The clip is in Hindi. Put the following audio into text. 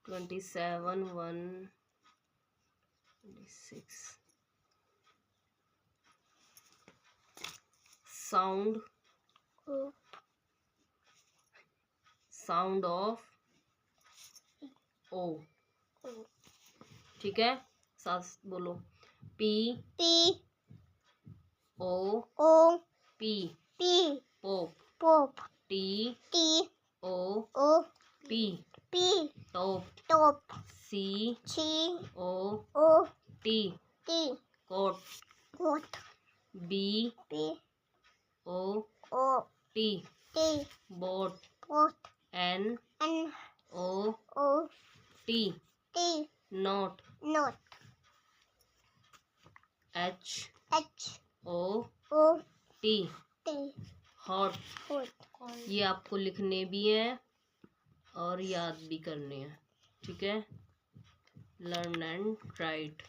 27 1 26 साउंड ऑफ ओ। ठीक है, साथ बोलो। P O P pop T O P top C O T cot B O T bot N O T not H O T hot. ये आपको लिखने भी हैं और याद भी करने हैं। ठीक है, लर्न एंड राइट।